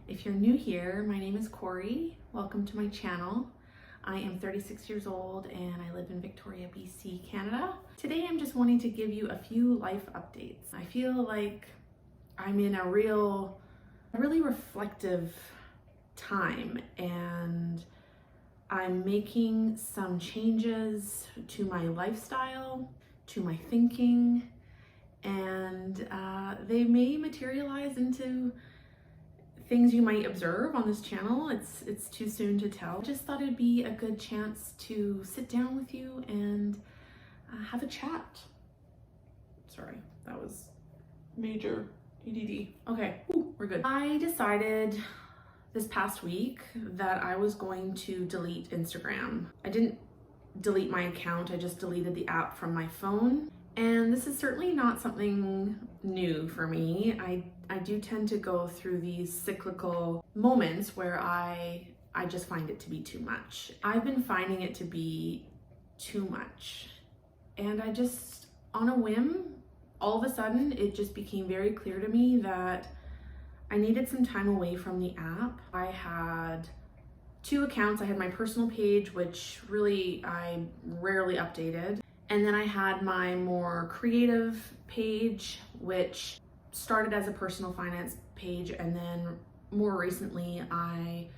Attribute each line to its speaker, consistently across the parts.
Speaker 1: If you're new here, my name is Corie. Welcome to my channel. I am 36 years old and I live in Victoria, BC, Canada. Today I'm just wanting to give you a few life updates. I feel like I'm in a really reflective time, and I'm making some changes to my lifestyle, to my thinking, and they may materialize into things you might observe on this channel. It's too soon to tell. Just thought it'd be a good chance to sit down with you and have a chat. Sorry, that was major ADD. Okay, we're good. I decided this past week that I was going to delete Instagram. I didn't delete my account, I just deleted the app from my phone. And this is certainly not something new for me. I do tend to go through these cyclical moments where I just find it to be too much. I've been finding it to be too much. And I just, on a whim, all of a sudden, it just became very clear to me that I needed some time away from the app. I had two accounts. I had my personal page, which really I rarely updated. And then I had my more creative page, which started as a personal finance page. And then more recently, I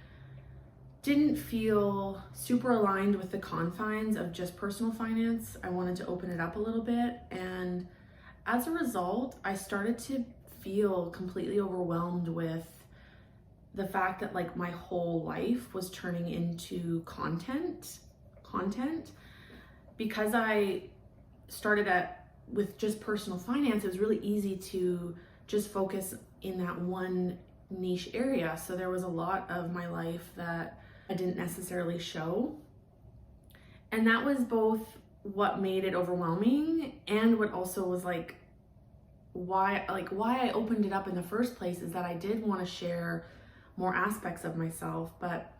Speaker 1: didn't feel super aligned with the confines of just personal finance. I wanted to open it up a little bit. And as a result, I started to feel completely overwhelmed with the fact that like my whole life was turning into content. Because I started with just personal finance, it was really easy to just focus in that one niche area. So there was a lot of my life that I didn't necessarily show. And that was both what made it overwhelming and what also was why I opened it up in the first place, is that I did want to share more aspects of myself, but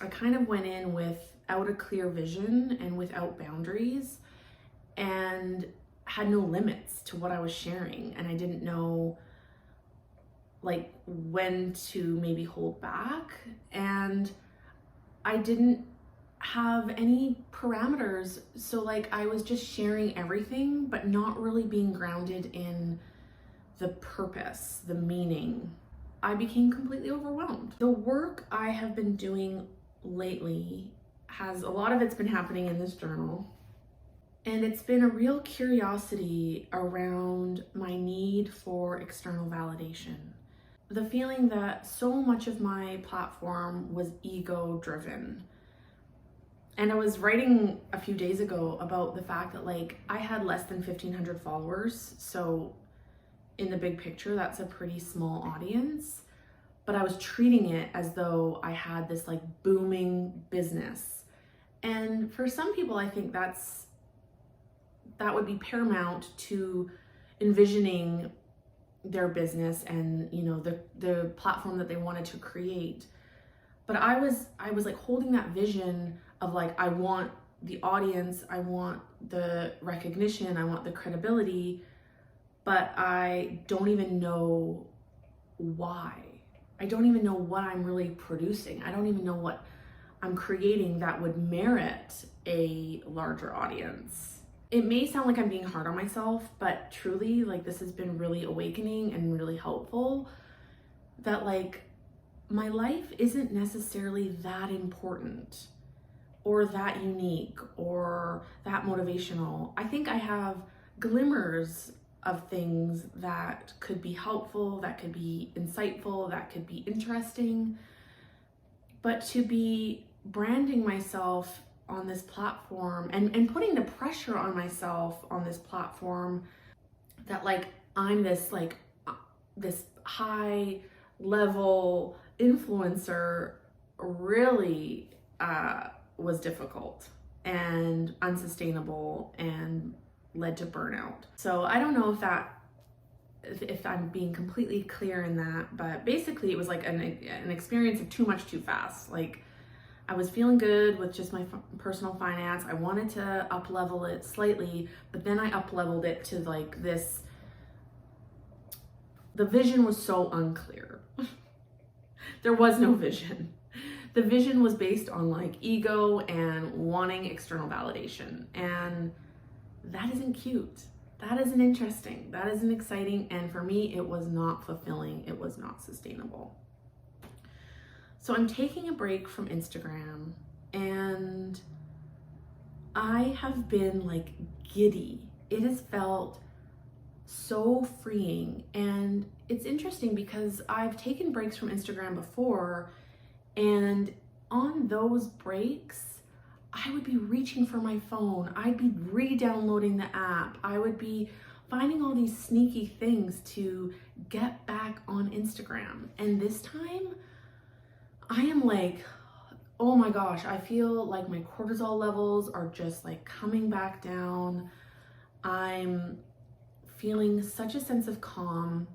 Speaker 1: I kind of went in without a clear vision and without boundaries, and had no limits to what I was sharing. And I didn't know when to maybe hold back, and I didn't have any parameters. So I was just sharing everything, but not really being grounded in the purpose, the meaning. I became completely overwhelmed. The work I have been doing lately a lot of it's been happening in this journal. And it's been a real curiosity around my need for external validation. The feeling that so much of my platform was ego driven. And I was writing a few days ago about the fact that I had less than 1,500 followers. So in the big picture, that's a pretty small audience. But I was treating it as though I had this booming business. And for some people, I think that would be paramount to envisioning their business and the platform that they wanted to create. But I was holding that vision of I want the audience, I want the recognition, I want the credibility, but I don't even know why. I don't even know what I'm really producing. I don't even know what I'm creating that would merit a larger audience. It may sound like I'm being hard on myself, but truly, this has been really awakening and really helpful, that my life isn't necessarily that important or that unique or that motivational. I think I have glimmers of things that could be helpful, that could be insightful, that could be interesting. But to be branding myself on this platform and putting the pressure on myself on this platform that I'm this this high level influencer really was difficult and unsustainable and led to burnout. So I don't know if I'm being completely clear in that, but basically it was an experience of too much too fast. I was feeling good with just my personal finance. I wanted to up level it slightly, but then I up leveled it to the vision was so unclear. There was no vision. The vision was based on like ego and wanting external validation. And that isn't cute. That isn't interesting. That isn't exciting. And for me, it was not fulfilling. It was not sustainable. So I'm taking a break from Instagram, and I have been like giddy. It has felt so freeing. And it's interesting because I've taken breaks from Instagram before, and on those breaks, I would be reaching for my phone. I'd be re-downloading the app. I would be finding all these sneaky things to get back on Instagram. And this time, I am like, oh my gosh, I feel like my cortisol levels are just like coming back down. I'm feeling such a sense of calm.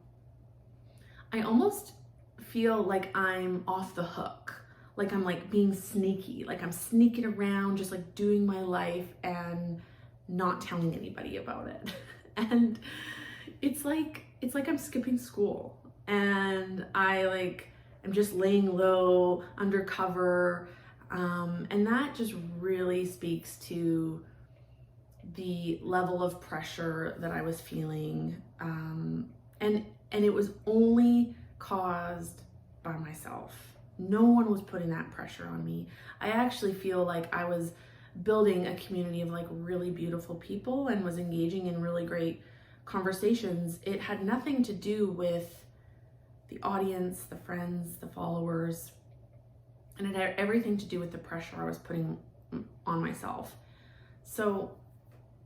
Speaker 1: I almost feel like I'm off the hook. Like I'm like being sneaky, like I'm sneaking around, just like doing my life and not telling anybody about it. And it's like I'm skipping school, and I'm just laying low, undercover. And that just really speaks to the level of pressure that I was feeling. And it was only caused by myself. No one was putting that pressure on me. I actually feel like I was building a community of like really beautiful people and was engaging in really great conversations. It had nothing to do with the audience, the friends, the followers, and it had everything to do with the pressure I was putting on myself. So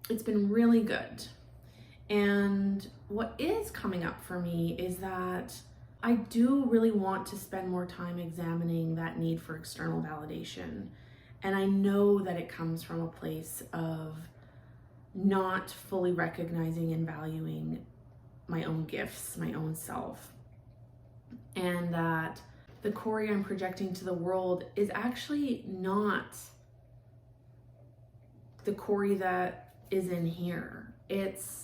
Speaker 1: it's been really good. And what is coming up for me is that I do really want to spend more time examining that need for external validation. And I know that it comes from a place of not fully recognizing and valuing my own gifts, my own self. And that the Corie I'm projecting to the world is actually not the Corie that is in here. It's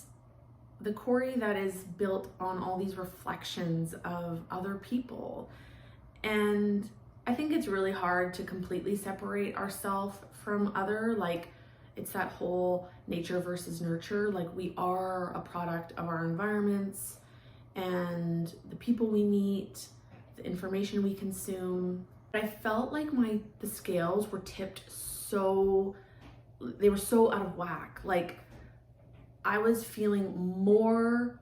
Speaker 1: the Corie that is built on all these reflections of other people. And I think it's really hard to completely separate ourselves from other, like it's that whole nature versus nurture. Like we are a product of our environments and the people we meet, the information we consume. I felt like the scales were tipped they were so out of whack. Like I was feeling more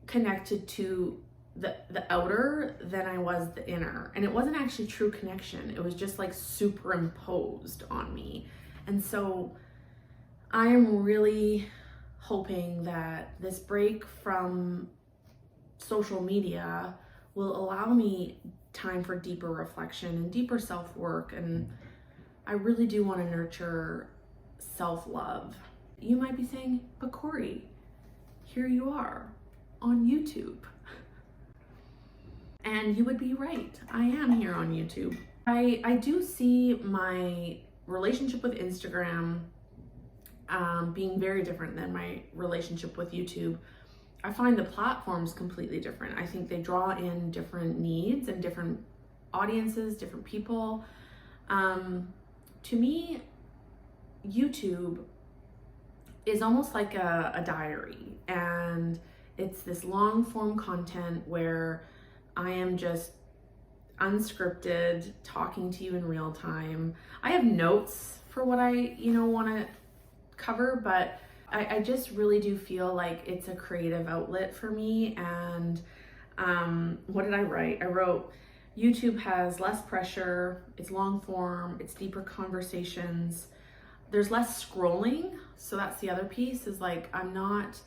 Speaker 1: connected to the outer than I was the inner. And it wasn't actually true connection. It was just like superimposed on me. And so I am really hoping that this break from social media will allow me time for deeper reflection and deeper self-work. And I really do want to nurture self-love. You might be saying, but Corie, here you are on YouTube. And you would be right. I am here on YouTube. I do see my relationship with Instagram being very different than my relationship with YouTube. I find the platforms completely different. I think they draw in different needs and different audiences, different people. To me, YouTube is almost like a diary, and it's this long form content where I am just unscripted, talking to you in real time. I have notes for what I, want to cover, but I just really do feel like it's a creative outlet for me. And what did I write? I wrote, YouTube has less pressure, it's long form, it's deeper conversations, there's less scrolling. So that's the other piece, is like I'm not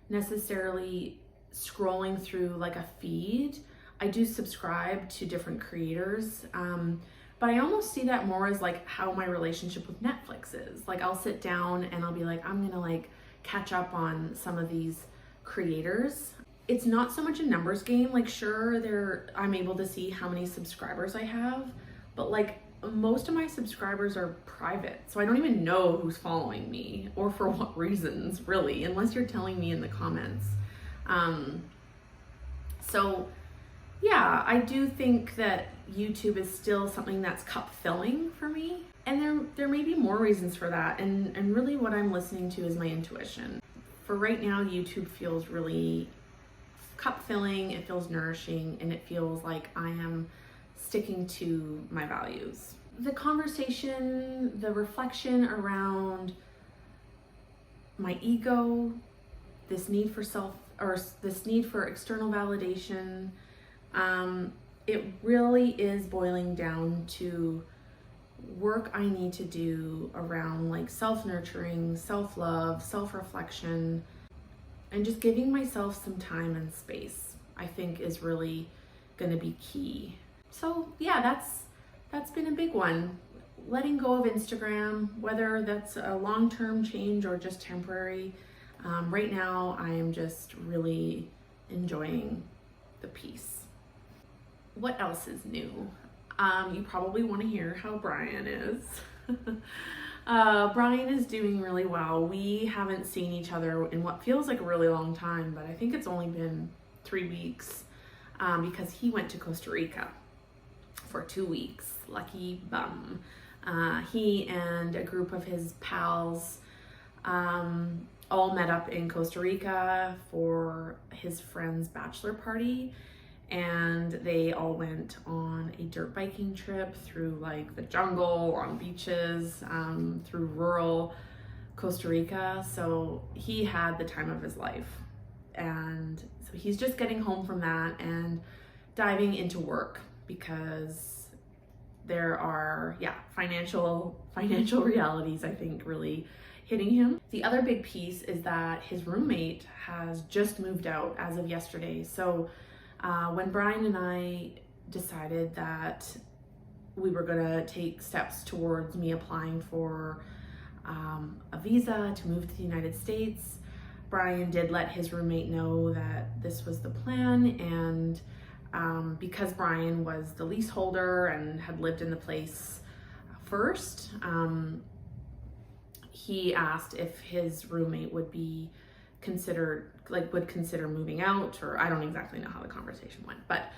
Speaker 1: necessarily scrolling through like a feed. I do subscribe to different creators, but I almost see that more as like how my relationship with Netflix is. Like I'll sit down and I'll be like, I'm gonna like catch up on some of these creators. It's not so much a numbers game. Like sure, I'm able to see how many subscribers I have, but like most of my subscribers are private. So I don't even know who's following me or for what reasons, really, unless you're telling me in the comments. So yeah, I do think that YouTube is still something that's cup filling for me. And there may be more reasons for that. And really what I'm listening to is my intuition. For right now, YouTube feels really cup filling, it feels nourishing, and it feels like I am sticking to my values. The conversation, the reflection around my ego, this need for this need for external validation, it really is boiling down to work I need to do around like self-nurturing, self-love, self-reflection, and just giving myself some time and space, I think is really going to be key. So yeah, that's been a big one. Letting go of Instagram, whether that's a long-term change or just temporary. Right now, I am just really enjoying the peace. What else is new? You probably want to hear how Brian is. Brian is doing really well. We haven't seen each other in what feels like a really long time, but I think it's only been 3 weeks because he went to Costa Rica for 2 weeks. Lucky bum. He and a group of his pals all met up in Costa Rica for his friend's bachelor party, and they all went on a dirt biking trip through like the jungle, on beaches, through rural Costa Rica. So he had the time of his life, and so he's just getting home from that and diving into work because there are financial realities, I think, really hitting him. The other big piece is that his roommate has just moved out as of yesterday. So when Brian and I decided that we were gonna take steps towards me applying for a visa to move to the United States, Brian did let his roommate know that this was the plan, and because Brian was the leaseholder and had lived in the place first, he asked if his roommate would consider moving out, or I don't exactly know how the conversation went, but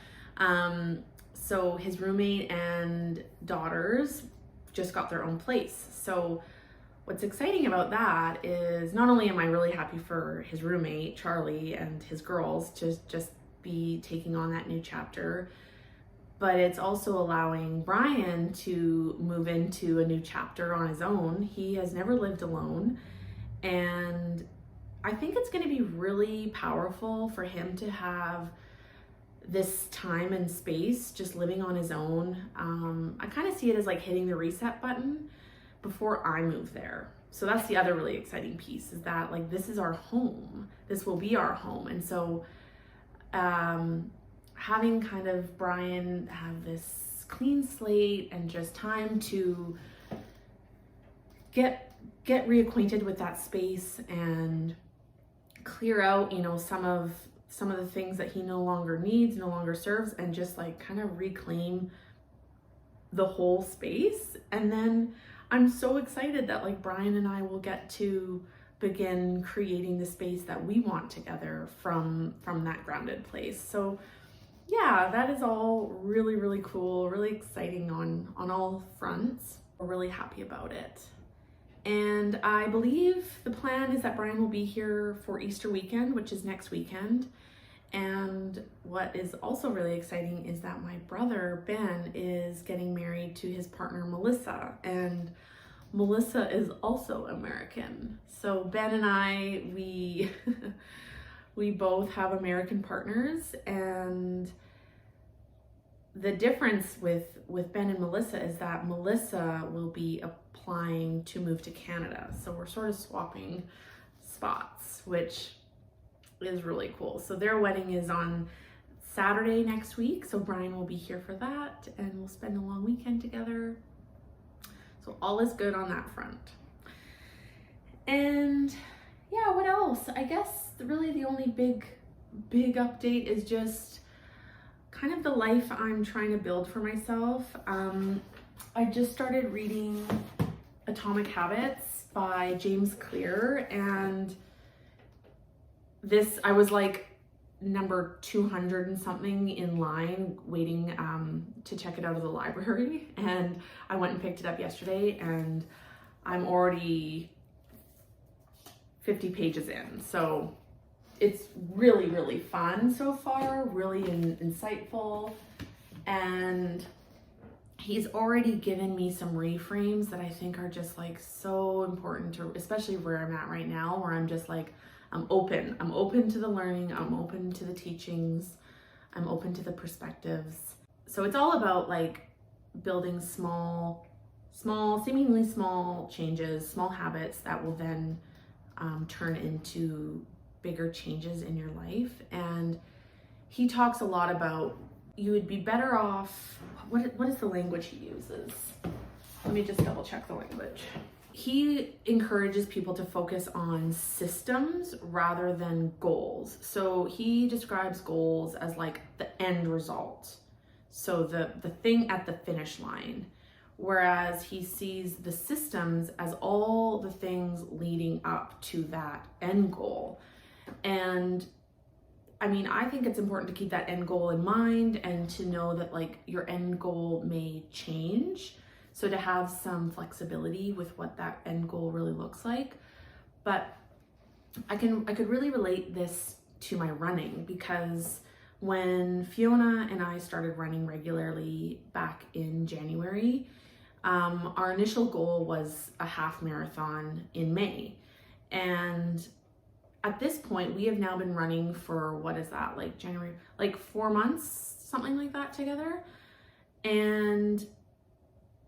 Speaker 1: so his roommate and daughters just got their own place. So what's exciting about that is not only am I really happy for his roommate Charlie and his girls to just be taking on that new chapter, but it's also allowing Brian to move into a new chapter on his own. He has never lived alone, and I think it's going to be really powerful for him to have this time and space just living on his own. I kind of see it as like hitting the reset button before I move there. So that's the other really exciting piece, is that like this is our home. This will be our home. And so having kind of Brian have this clean slate and just time to get reacquainted with that space and clear out, some of the things that he no longer needs, no longer serves, and just like kind of reclaim the whole space. And then I'm so excited that like Brian and I will get to begin creating the space that we want together from that grounded place. So yeah, that is all really, really cool, really exciting on all fronts. We're really happy about it. And I believe the plan is that Brian will be here for Easter weekend, which is next weekend. And what is also really exciting is that my brother, Ben, is getting married to his partner, Melissa. And Melissa is also American. So Ben and I, we both have American partners, and the difference with Ben and Melissa is that Melissa will be applying to move to Canada. So we're sort of swapping spots, which is really cool. So their wedding is on Saturday next week. So Brian will be here for that, and we'll spend a long weekend together. So all is good on that front. And yeah, what else? I guess really the only big update is just kind of the life I'm trying to build for myself. I just started reading Atomic Habits by James Clear, and I was like number 200 and something in line waiting to check it out of the library. And I went and picked it up yesterday, and I'm already 50 pages in. So it's really, really fun so far, really insightful. And he's already given me some reframes that I think are just like so important to, especially where I'm at right now, where I'm just like, I'm open to the learning, I'm open to the teachings, I'm open to the perspectives. So it's all about like building small, seemingly small changes, small habits that will then turn into bigger changes in your life. And he talks a lot about you would be better off, what is the language he uses? Let me just double check the language. He encourages people to focus on systems rather than goals. So he describes goals as like the end result. So the thing at the finish line. Whereas he sees the systems as all the things leading up to that end goal. And I mean, I think it's important to keep that end goal in mind and to know that like your end goal may change. So to have some flexibility with what that end goal really looks like. But I could really relate this to my running, because when Fiona and I started running regularly back in January, our initial goal was a half marathon in May. And at this point, we have now been running for, what is that, like January, like 4 months, something like that together. And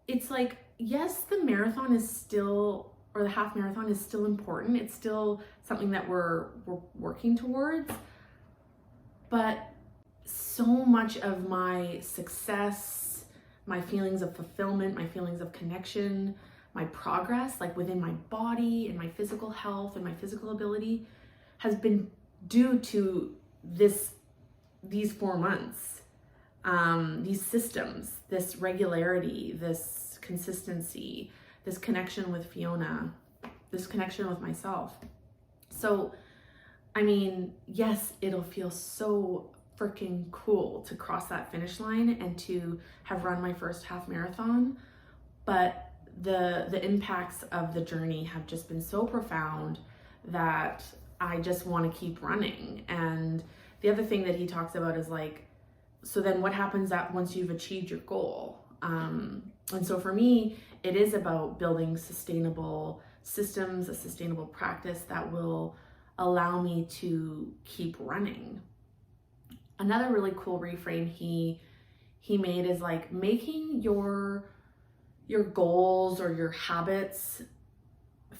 Speaker 1: it's like, yes, the marathon is still, or the half marathon is still important. It's still something that we're working towards. But so much of my success, my feelings of fulfillment, my feelings of connection, my progress, like within my body and my physical health and my physical ability, has been due to these 4 months, these systems, this regularity, this consistency, this connection with Fiona, this connection with myself. So, I mean, yes, it'll feel so freaking cool to cross that finish line and to have run my first half marathon, but the impacts of the journey have just been so profound that I just want to keep running. And the other thing that he talks about is like, so then what happens once you've achieved your goal? And so for me, it is about building sustainable systems, a sustainable practice that will allow me to keep running. Another really cool reframe he made is like making your goals or your habits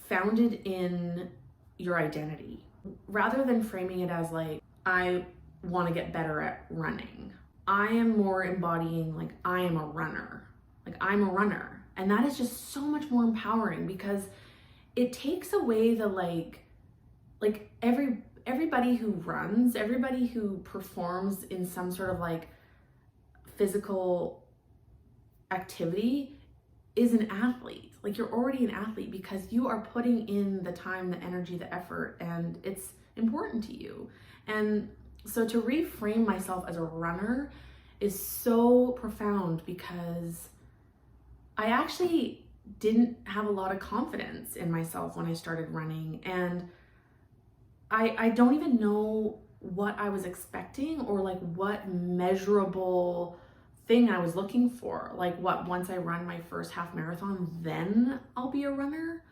Speaker 1: founded in your identity, rather than framing it as like, I want to get better at running. I am more embodying like, I am a runner. Like, I'm a runner. And that is just so much more empowering, because it takes away the like everybody who runs, everybody who performs in some sort of like physical activity is an athlete. Like, you're already an athlete because you are putting in the time, the energy, the effort, and it's important to you. And so to reframe myself as a runner is so profound, because I actually didn't have a lot of confidence in myself when I started running, and I don't even know what I was expecting or like what measurable thing I was looking for. Like, what, once I run my first half marathon, then I'll be a runner?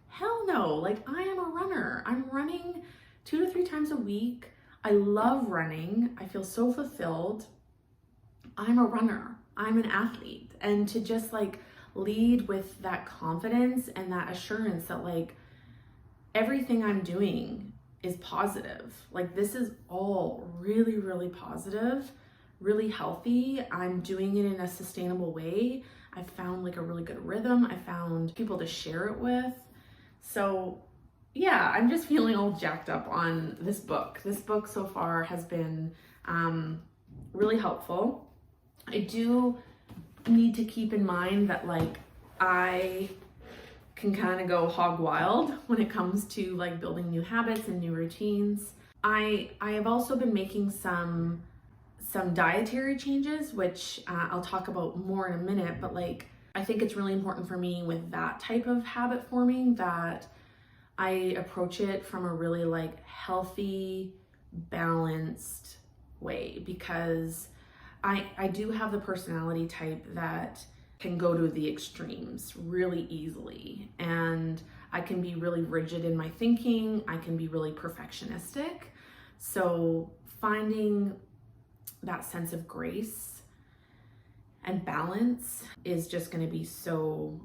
Speaker 1: Hell no. Like, I am a runner. I'm running 2 to 3 times a week. I love running. I feel so fulfilled. I'm a runner. I'm an athlete. And to just like lead with that confidence and that assurance that like everything I'm doing is positive. Like, this is all really, really positive, really healthy. I'm doing it in a sustainable way. I found like a really good rhythm. I found people to share it with. So yeah, I'm just feeling all jacked up on this book. This book so far has been really helpful. I do need to keep in mind that like I can kind of go hog wild when it comes to like building new habits and new routines. I have also been making some dietary changes, which I'll talk about more in a minute, but like I think it's really important for me with that type of habit forming that I approach it from a really like healthy, balanced way, because I do have the personality type that can go to the extremes really easily, and I can be really rigid in my thinking. I can be really perfectionistic. So finding that sense of grace and balance is just going to be so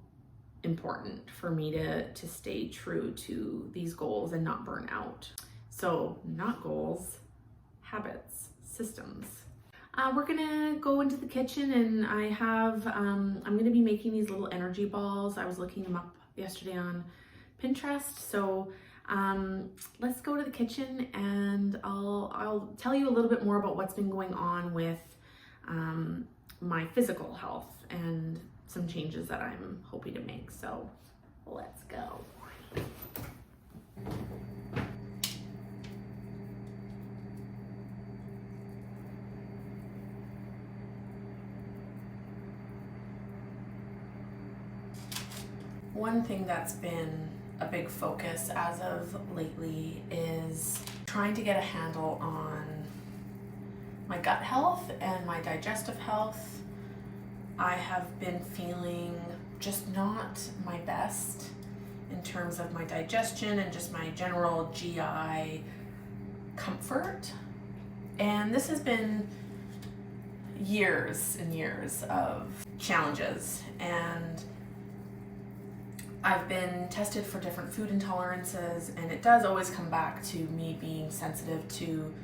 Speaker 1: important for me to stay true to these goals and not burn out. So not goals, habits, systems. We're gonna go into the kitchen, and I have I'm gonna be making these little energy balls. I was looking them up yesterday on Pinterest. So let's go to the kitchen, and I'll tell you a little bit more about what's been going on with my physical health and some changes that I'm hoping to make. So let's go. One thing that's been a big focus as of lately is trying to get a handle on my gut health and my digestive health. I have been feeling just not my best in terms of my digestion and just my general GI comfort. And this has been years and years of challenges, and I've been tested for different food intolerances, and it does always come back to me being sensitive to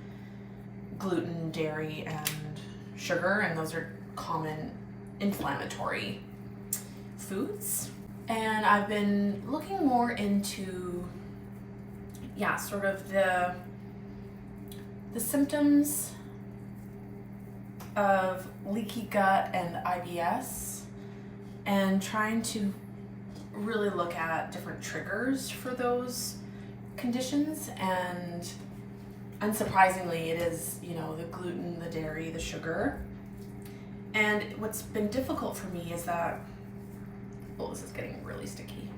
Speaker 1: gluten, dairy, and sugar, and those are common inflammatory foods. And I've been looking more into, sort of the symptoms of leaky gut and IBS, and trying to really look at different triggers for those conditions. And unsurprisingly, it is, the gluten, the dairy, the sugar. And what's been difficult for me is that, this is getting really sticky.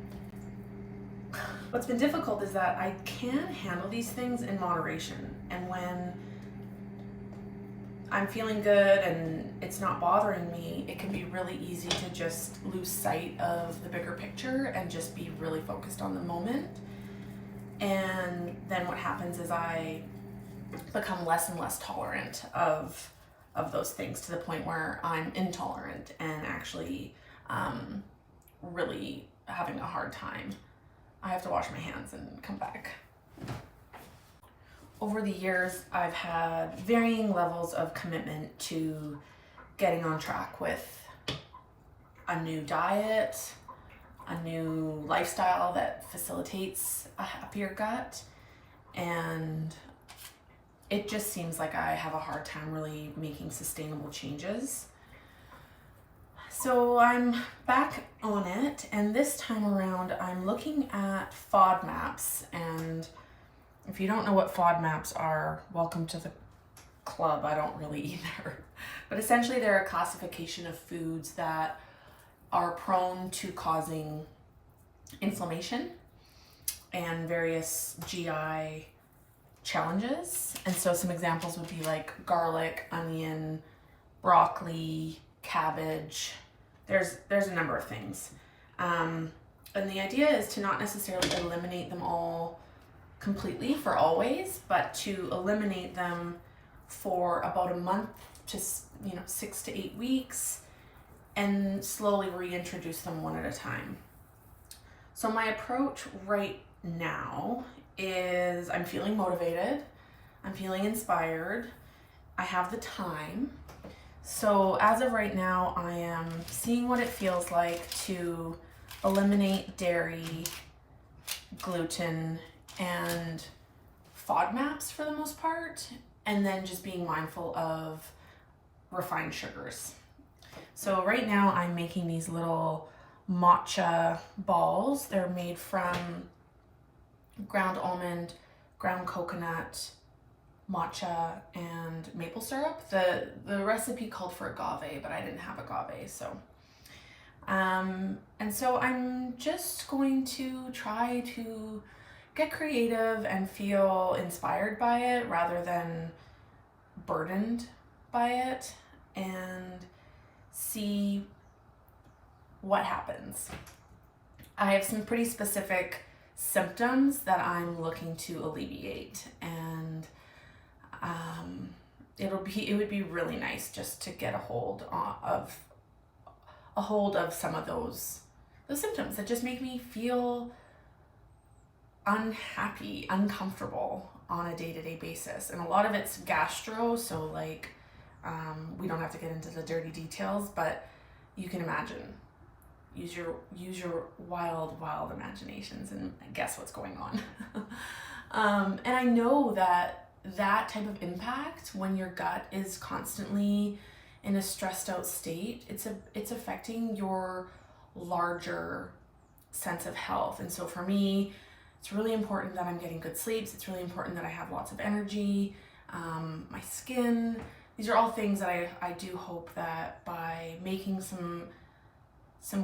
Speaker 1: What's been difficult is that I can handle these things in moderation. And when I'm feeling good and it's not bothering me, it can be really easy to just lose sight of the bigger picture and just be really focused on the moment. And then what happens is I become less and less tolerant of those things, to the point where I'm intolerant and actually really having a hard time. I have to wash my hands and come back. Over the years, I've had varying levels of commitment to getting on track with a new diet, a new lifestyle that facilitates a happier gut, and it just seems like I have a hard time really making sustainable changes. So I'm back on it, and this time around I'm looking at FODMAPs. And if you don't know what FODMAPs are, welcome to the club. I don't really either. But essentially they're a classification of foods that are prone to causing inflammation and various GI challenges. And so some examples would be like garlic, onion, broccoli, cabbage. There's a number of things. And the idea is to not necessarily eliminate them all completely for always, but to eliminate them for about a month to 6 to 8 weeks, and slowly reintroduce them one at a time. So my approach right now is I'm feeling motivated, I'm feeling inspired, I have the time. So as of right now, I am seeing what it feels like to eliminate dairy, gluten, and FODMAPs for the most part, and then just being mindful of refined sugars. So right now I'm making these little matcha balls. They're made from ground almond, ground coconut, matcha and maple syrup. The recipe called for agave, but I didn't have agave, so. And so I'm just going to try to get creative and feel inspired by it rather than burdened by it, and see what happens. I have some pretty specific symptoms that I'm looking to alleviate, and it would be really nice just to get a hold of some of those symptoms that just make me feel unhappy, uncomfortable on a day-to-day basis. And a lot of it's gastro, so like we don't have to get into the dirty details, but you can imagine. Use your wild imaginations and guess what's going on. And I know that type of impact, when your gut is constantly in a stressed out state, it's affecting your larger sense of health. And so for me, it's really important that I'm getting good sleeps. It's really important that I have lots of energy, my skin. These are all things that I do hope that by making some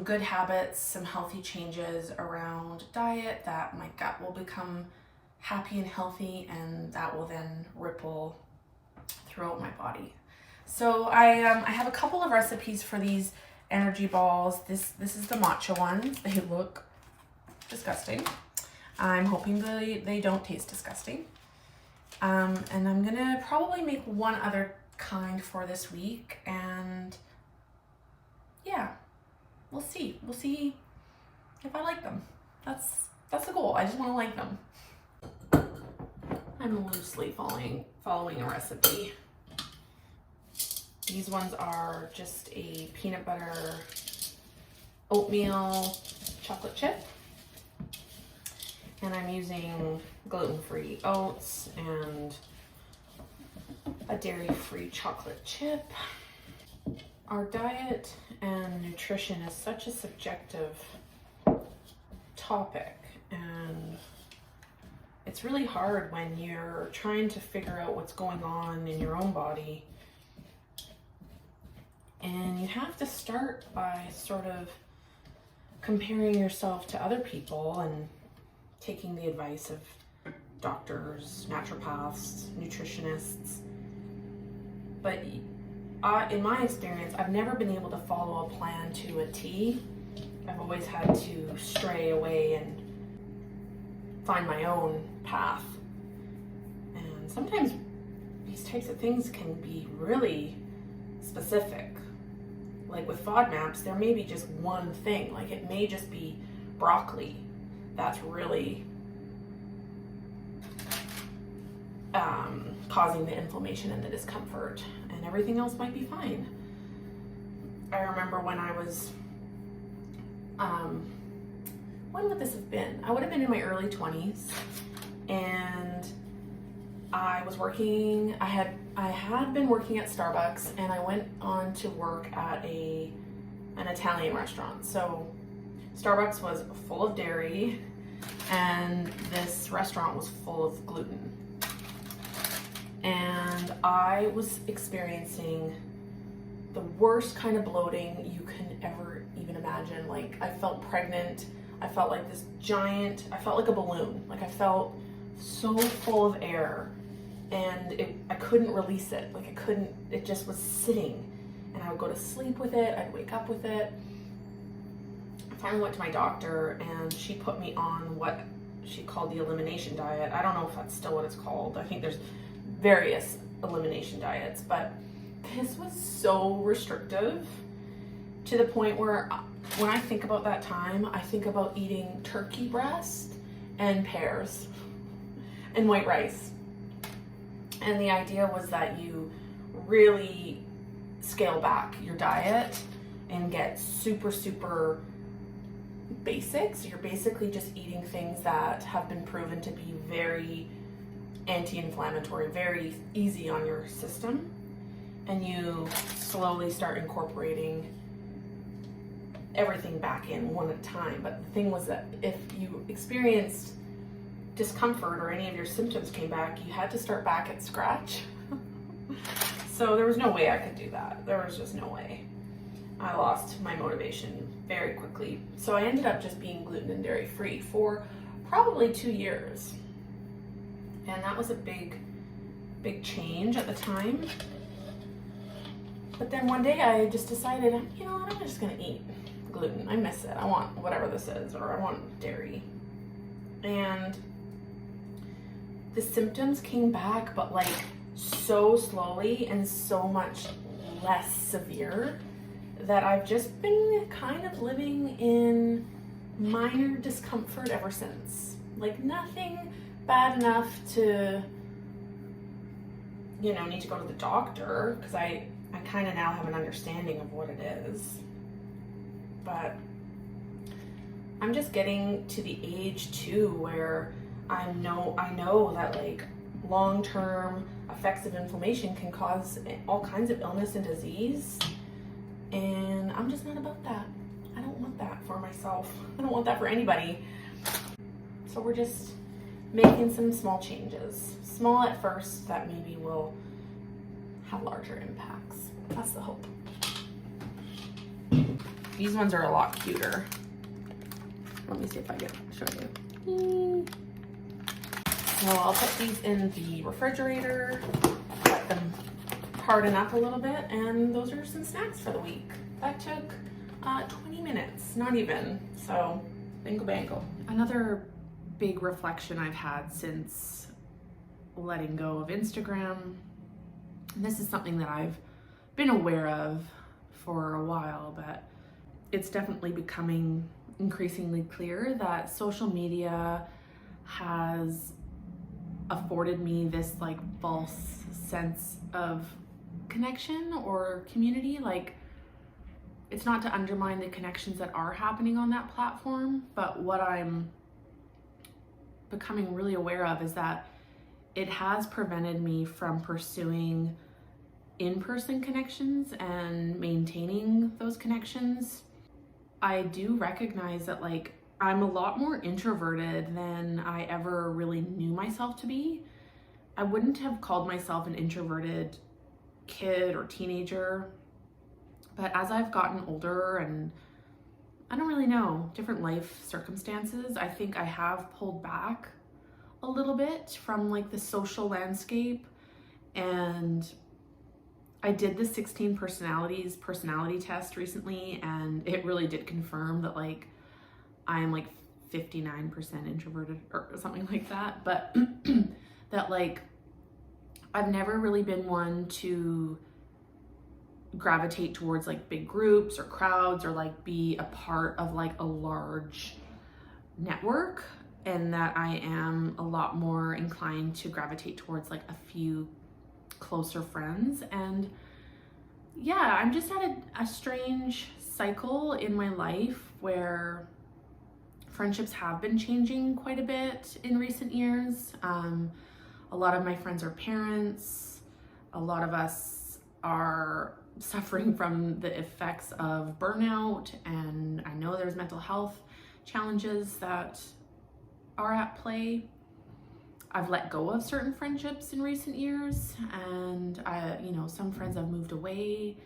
Speaker 1: good habits, some healthy changes around diet, that my gut will become happy and healthy, and that will then ripple throughout my body. So I have a couple of recipes for these energy balls. This is the matcha ones. They look disgusting. I'm hoping they don't taste disgusting. And I'm gonna probably make one other kind for this week, and yeah, we'll see if I like them. That's the goal. I just want to like them. I'm loosely following a recipe. These ones are just a peanut butter oatmeal chocolate chip, and I'm using gluten-free oats and a dairy-free chocolate chip. Our diet and nutrition is such a subjective topic, and it's really hard when you're trying to figure out what's going on in your own body. And you have to start by sort of comparing yourself to other people and taking the advice of doctors, naturopaths, nutritionists. But in my experience, I've never been able to follow a plan to a T. I've always had to stray away and find my own path. And sometimes these types of things can be really specific. Like with FODMAPs, there may be just one thing. Like it may just be broccoli that's really causing the inflammation and the discomfort, and everything else might be fine. I remember when I was, when would this have been? I would have been in my early 20s, and I was working, I had been working at Starbucks, and I went on to work at an Italian restaurant. So Starbucks was full of dairy, and this restaurant was full of gluten. And I was experiencing the worst kind of bloating you can ever even imagine. Like, I felt pregnant. I felt like this giant, I felt like a balloon. Like, I felt so full of air, and I couldn't release it. Like, it just was sitting, and I would go to sleep with it. I'd wake up with it. I finally went to my doctor, and she put me on what she called the elimination diet. I don't know if that's still what it's called. I think there's various elimination diets, but this was so restrictive to the point where when I think about that time, I think about eating turkey breast and pears and white rice. And the idea was that you really scale back your diet and get super basic. So you're basically just eating things that have been proven to be very anti-inflammatory, very easy on your system, and you slowly start incorporating everything back in one at a time. But the thing was that if you experienced discomfort or any of your symptoms came back, you had to start back at scratch. So there was no way I could do that. There was just no way. I lost my motivation very quickly. So I ended up just being gluten and dairy free for probably 2 years. And that was a big change at the time. But then one day I just decided, you know what, I'm just gonna eat gluten. I miss it. I want whatever this is, or I want dairy. And the symptoms came back, but like so slowly and so much less severe that I've just been kind of living in minor discomfort ever since. Like nothing bad enough to, you know, need to go to the doctor, because I kind of now have an understanding of what it is. But I'm just getting to the age too where I know that like long-term effects of inflammation can cause all kinds of illness and disease, and I'm just not about that. I don't want that for myself. I don't want that for anybody. So we're just making some small changes, small at first, that maybe will have larger impacts. That's the hope. These ones are a lot cuter. Let me see if I can show you. So I'll put these in the refrigerator, let them harden up a little bit, and those are some snacks for the week. That took 20 minutes, not even. So bingo bango. Another big reflection I've had since letting go of Instagram, and this is something that I've been aware of for a while, but it's definitely becoming increasingly clear that social media has afforded me this like false sense of connection or community. Like, it's not to undermine the connections that are happening on that platform, but what I'm becoming really aware of is that it has prevented me from pursuing in-person connections and maintaining those connections. I do recognize that like I'm a lot more introverted than I ever really knew myself to be. I wouldn't have called myself an introverted kid or teenager, but as I've gotten older and I don't really know, different life circumstances, I think I have pulled back a little bit from like the social landscape. And I did the 16 personalities personality test recently, and it really did confirm that like I am like 59% introverted or something like that. But that like I've never really been one to gravitate towards like big groups or crowds or like be a part of like a large network, and that I am a lot more inclined to gravitate towards like a few closer friends. And yeah, I'm just at a strange cycle in my life where friendships have been changing quite a bit in recent years. A lot of my friends are parents. A lot of us are suffering from the effects of burnout, and I know there's mental health challenges that are at play. I've let go of certain friendships in recent years, and some friends have moved away.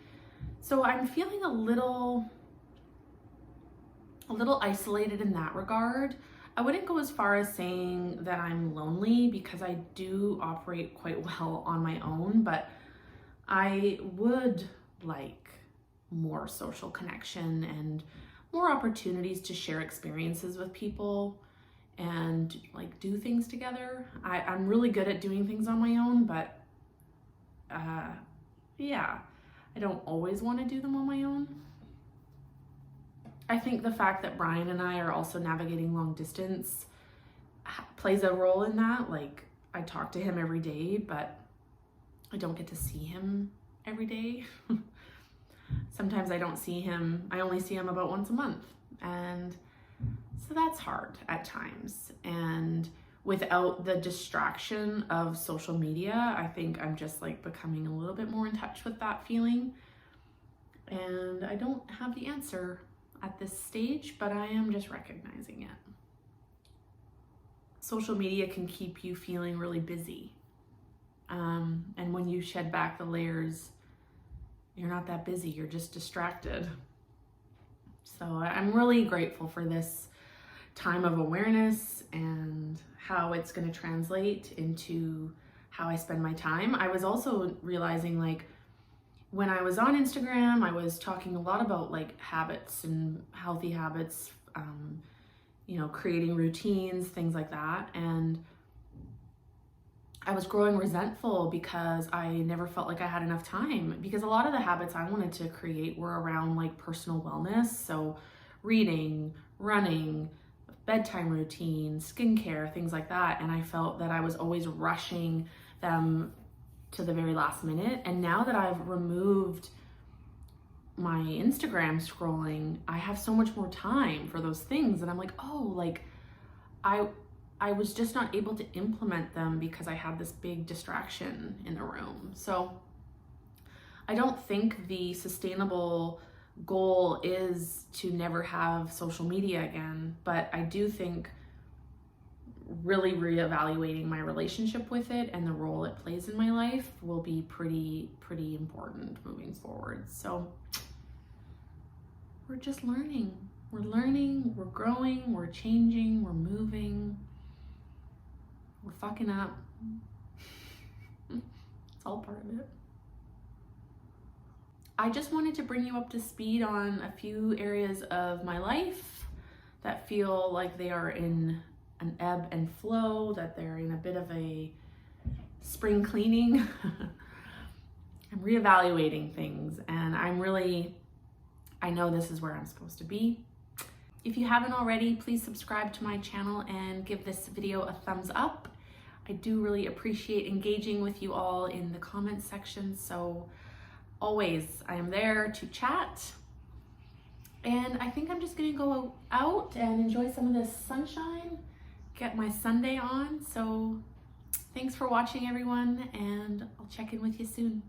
Speaker 1: So I'm feeling a little isolated in that regard. I wouldn't go as far as saying that I'm lonely, because I do operate quite well on my own, but I would like more social connection and more opportunities to share experiences with people and like do things together. I'm really good at doing things on my own, but yeah, I don't always want to do them on my own. I think the fact that Brian and I are also navigating long distance plays a role in that. Like, I talk to him every day, but I don't get to see him every day. Sometimes I don't see him, I only see him about once a month. And so that's hard at times. And without the distraction of social media, I think I'm just like becoming a little bit more in touch with that feeling. And I don't have the answer at this stage, but I am just recognizing it. social media can keep you feeling really busy. And when you shed back the layers, you're not that busy, you're just distracted. So I'm really grateful for this time of awareness and how it's going to translate into how I spend my time. I was also realizing, like, when I was on Instagram, I was talking a lot about like habits and healthy habits, you know, creating routines, things like that. And I was growing resentful because I never felt like I had enough time, because a lot of the habits I wanted to create were around like personal wellness. So reading, running, bedtime routine, skincare, things like that. And I felt that I was always rushing them to the very last minute. And now that I've removed my Instagram scrolling, I have so much more time for those things. And I'm like, oh, like I was just not able to implement them because I had this big distraction in the room. So I don't think the sustainable goal is to never have social media again, but I do think really reevaluating my relationship with it and the role it plays in my life will be pretty important moving forward. So we're just learning. We're learning, we're growing, we're changing, we're moving. We're fucking up. It's all part of it. I just wanted to bring you up to speed on a few areas of my life that feel like they are in an ebb and flow, that they're in a bit of a spring cleaning. I'm reevaluating things, and I know this is where I'm supposed to be. If you haven't already, please subscribe to my channel and give this video a thumbs up. I do really appreciate engaging with you all in the comments section, so always I am there to chat. And I think I'm just gonna go out and enjoy some of this sunshine, get my Sunday on. So thanks for watching, everyone, and I'll check in with you soon.